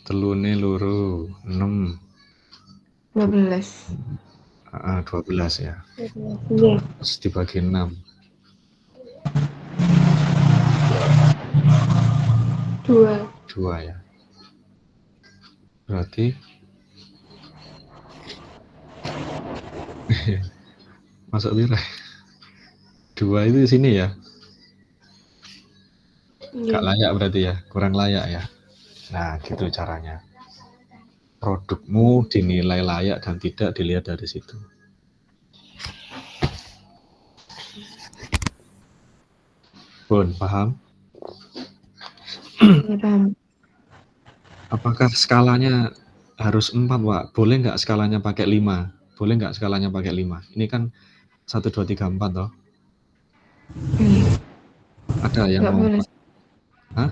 Telune loro 6. 12. 12 ya. Terus dibagi 6. 2 ya. Berarti masuk pira? 2 itu di sini ya. Gak layak berarti ya, kurang layak ya. Nah, gitu caranya. Produkmu dinilai layak dan tidak dilihat dari situ. Bun, paham? Ya, paham. Apakah skalanya harus 4, Pak? Boleh nggak skalanya pakai 5? Boleh nggak skalanya pakai 5? Ini kan 1, 2, 3, 4 toh. Ada yang nggak mau? Boleh. Hah?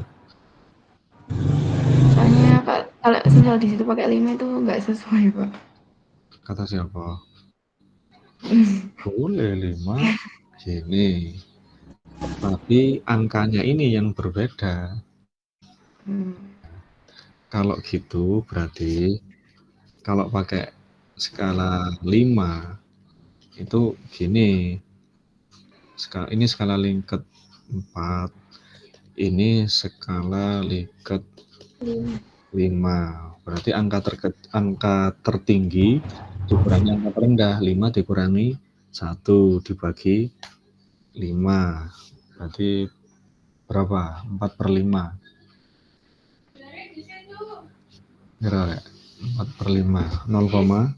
Soalnya kalau misal di situ pakai 5 itu nggak sesuai, Pak. Kata siapa? Boleh 5 gini. Tapi angkanya ini yang berbeda. Kalau gitu berarti kalau pakai skala 5 itu gini. Ini skala Likert 4. Ini skala Likert 5. Berarti angka tertinggi dikurangi angka terendah. 5 dikurangi 1 dibagi 5. Berarti berapa? 4/5. Berapa ya? 4/5. 0,8.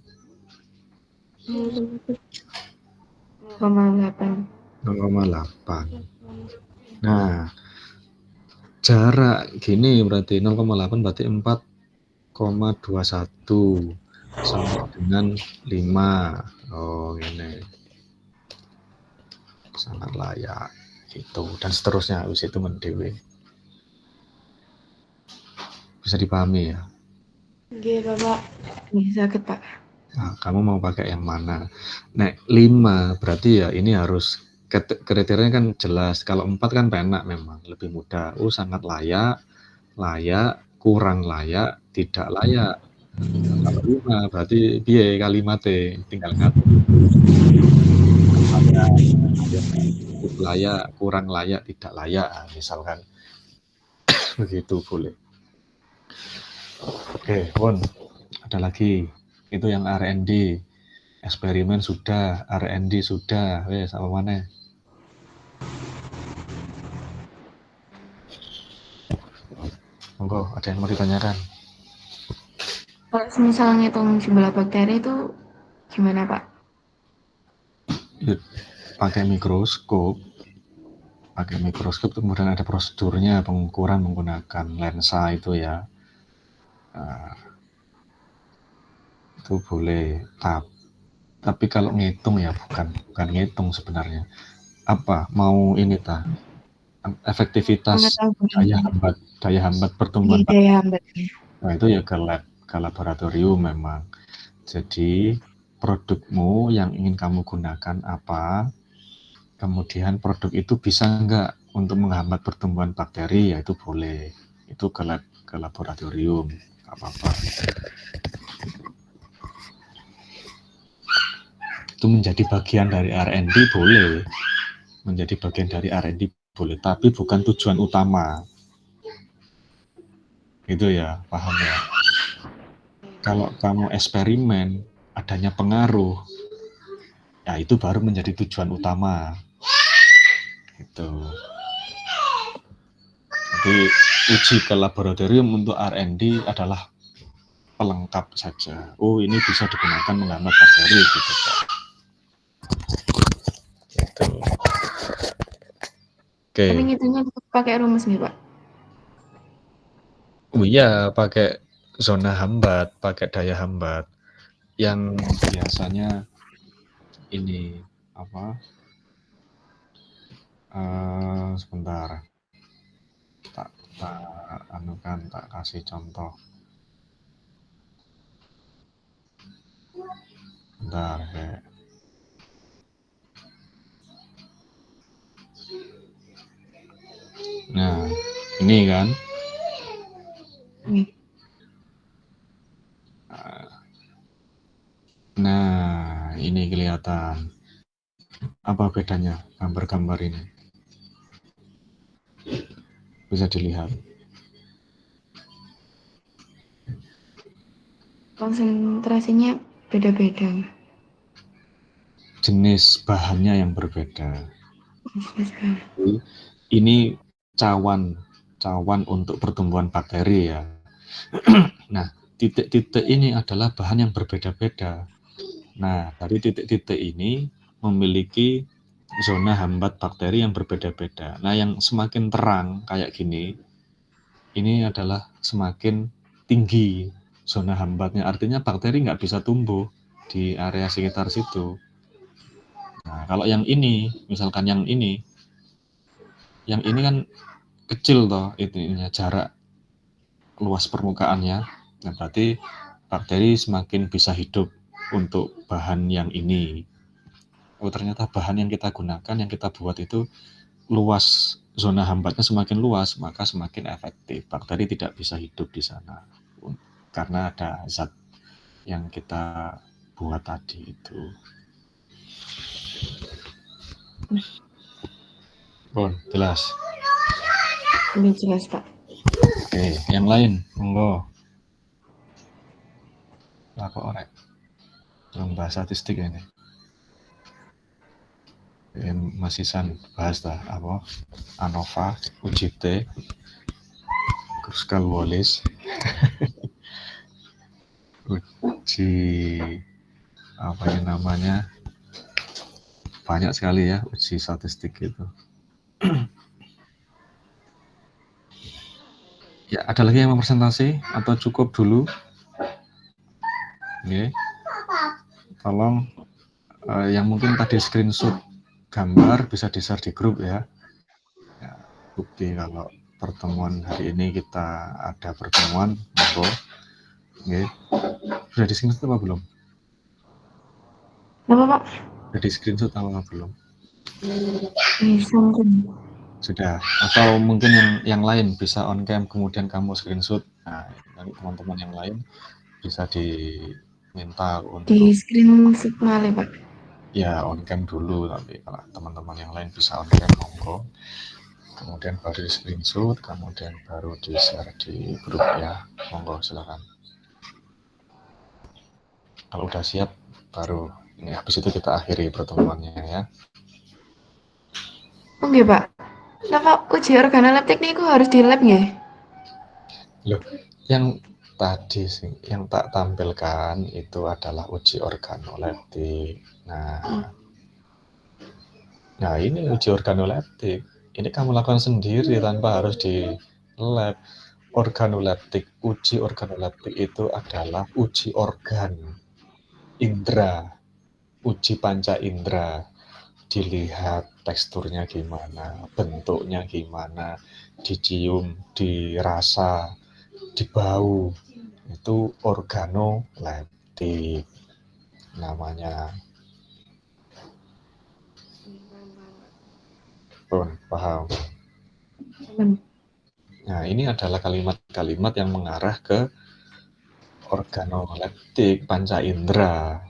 0,8. Nah, jarak gini berarti 0,8 berarti 4,21 sama dengan 5. Oh, ini sangat layak itu dan seterusnya habis itu mendewe. Bisa dipahami ya? Oke, Bapak. Bisa sakit, Pak. Nah, kamu mau pakai yang mana? Nah, 5 berarti ya ini harus kriterianya kan jelas. Kalau 4 kan penak memang, lebih mudah. Sangat layak, layak, kurang layak, tidak layak. Kalau 5 berarti piye kalimate, tinggal ngatur. Layak, cukup layak, kurang layak, tidak layak, misalkan. Begitu boleh. Oke, Won. Ada lagi. Itu yang R&D. Eksperimen sudah, R&D sudah. Wes, apa mana? Monggo, ada yang mau ditanyakan? Kalau misalnya ngitung jumlah bakteri itu gimana, Pak? Pakai mikroskop. Kemudian ada prosedurnya pengukuran menggunakan lensa itu ya. Nah, itu boleh. Tapi kalau ngitung ya bukan ngitung sebenarnya. Apa mau ini efektivitas daya hambat pertumbuhan. Daya hambatnya. Nah, itu ya ke laboratorium memang. Jadi produkmu yang ingin kamu gunakan apa? Kemudian produk itu bisa enggak untuk menghambat pertumbuhan bakteri, ya itu boleh. Itu ke laboratorium, enggak apa-apa. Itu menjadi bagian dari R&D boleh. Menjadi bagian dari R&D boleh, tapi bukan tujuan utama. Itu ya, paham ya? Kalau kamu eksperimen, adanya pengaruh, ya itu baru menjadi tujuan utama. Gitu. Jadi uji ke laboratorium untuk R&D adalah pelengkap saja. Ini bisa digunakan menghambat bakteri gitu. Gitu. Oke. Tapi ngitungnya pakai rumus nih, Pak? Iya, pakai zona hambat, pakai daya hambat. Yang biasanya ini apa? Sebentar. Tak kasih contoh. Bentar, kayak. Nah, ini kan. Nah, ini kelihatan. Apa bedanya gambar-gambar ini? Bisa dilihat. Konsentrasinya beda-beda. Jenis bahannya yang berbeda. Ini cawan untuk pertumbuhan bakteri ya. Nah, titik-titik ini adalah bahan yang berbeda-beda. Nah, dari titik-titik ini memiliki zona hambat bakteri yang berbeda-beda. Nah, yang semakin terang kayak gini, ini adalah semakin tinggi zona hambatnya. Artinya bakteri nggak bisa tumbuh di area sekitar situ. Nah, kalau yang ini, misalkan yang ini kan kecil toh, itunya jarak luas permukaannya. Nah, berarti bakteri semakin bisa hidup untuk bahan yang ini. Ternyata bahan yang kita gunakan, yang kita buat itu luas, zona hambatnya semakin luas, maka semakin efektif. Bakteri tidak bisa hidup di sana karena ada zat yang kita buat tadi itu. Jelas? Udah jelas, Pak. Oke, yang lain, monggo. Apa orek? Belum bahas statistik ini. Mas Isan bahas apa? ANOVA, UGT, Kruskal-Wallis, uji apa yang namanya, banyak sekali ya uji statistik itu. Ya, ada lagi yang mau presentasi atau cukup dulu? Oke. Tolong yang mungkin tadi screenshot gambar bisa di-share di grup ya. Bukti kalau pertemuan hari ini kita ada pertemuan, monggo. Nggih. Sudah di screenshot apa belum? Apa, Pak? Sudah di screenshot apa belum? Sudah. Atau mungkin yang lain bisa on cam kemudian kamu screenshot. Nah, nanti teman-teman yang lain bisa diminta untuk di screenshot malah, Pak. Ya on cam dulu, tapi kalau teman-teman yang lain bisa on cam monggo. Kemudian baru di screenshot, kemudian baru di share di grup ya. Monggo silakan. Kalau udah siap baru ini habis itu kita akhiri pertemuannya ya. Oke, Pak. Nah, Pak, uji organoleptik ini harus di lab nggih? Loh, yang tadi sih yang tak tampilkan itu adalah uji organoleptik. Nah, ini uji organoleptik. Ini kamu lakukan sendiri tanpa harus di lab. Uji organoleptik itu adalah uji organ indera, uji panca indera. Dilihat teksturnya gimana, bentuknya gimana, dicium, dirasa, dibau. Itu organoleptik namanya. Paham? Nah, ini adalah kalimat-kalimat yang mengarah ke organoleptik, panca indera.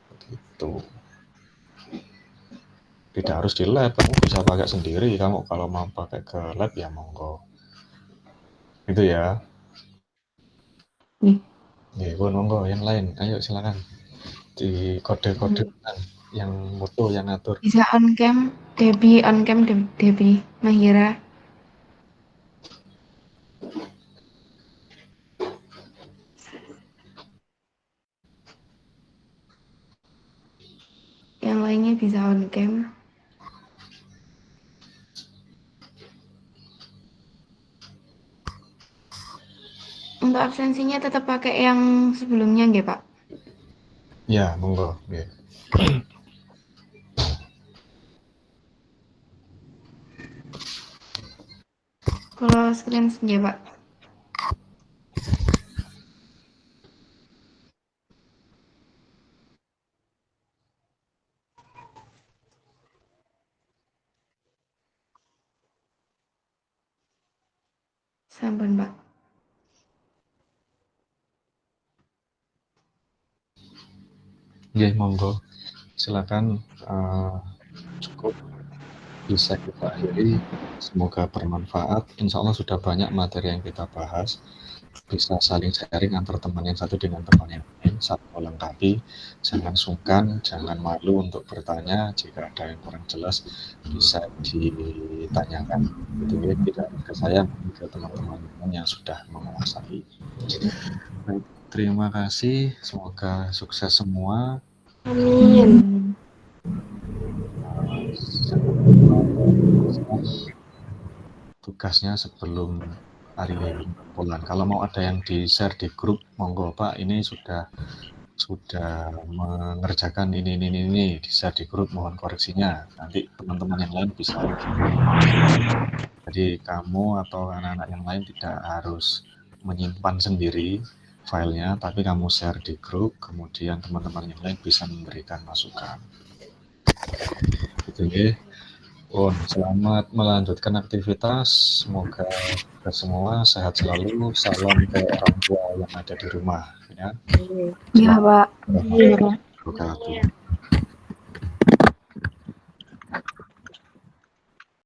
Begitu. Tidak harus di lab, kamu bisa pakai sendiri. Kamu kalau mau pakai ke lab ya monggo. Itu ya. Monggo yang lain. Ayo silakan. Di kode-kode yang mutu yang ngatur. Bisa on cam, Debbie Mahira. Yang lainnya bisa on cam. Untuk absensinya tetap pakai yang sebelumnya nggih, Pak? Ya, monggo. Nggih. Kalau screen nggih, Pak. Sampun, Pak. Nggih, monggo. Silakan cukup bisa kita akhiri. Semoga bermanfaat. Insya Allah sudah banyak materi yang kita bahas. Bisa saling sharing antar teman yang satu dengan teman yang lain, saling melengkapi. Jangan sungkan, jangan malu untuk bertanya. Jika ada yang kurang jelas bisa ditanyakan. Gitu ya, tidak ke saya, ke teman-teman yang sudah menguasai. Baik, terima kasih. Semoga sukses semua. Amin. Tugasnya sebelum hari bulan. Kalau mau ada yang di-share di grup, monggo Pak, ini sudah mengerjakan ini di-share di grup, mohon koreksinya. Nanti teman-teman yang lain bisa. Jadi kamu atau anak-anak yang lain tidak harus menyimpan sendiri filenya, tapi kamu share di grup, kemudian teman-teman yang lain bisa memberikan masukan. Gitu ya. Selamat melanjutkan aktivitas. Semoga kita semua sehat selalu. Salam ke orang tua yang ada di rumah. Ya, Iya, Pak. Terima kasih.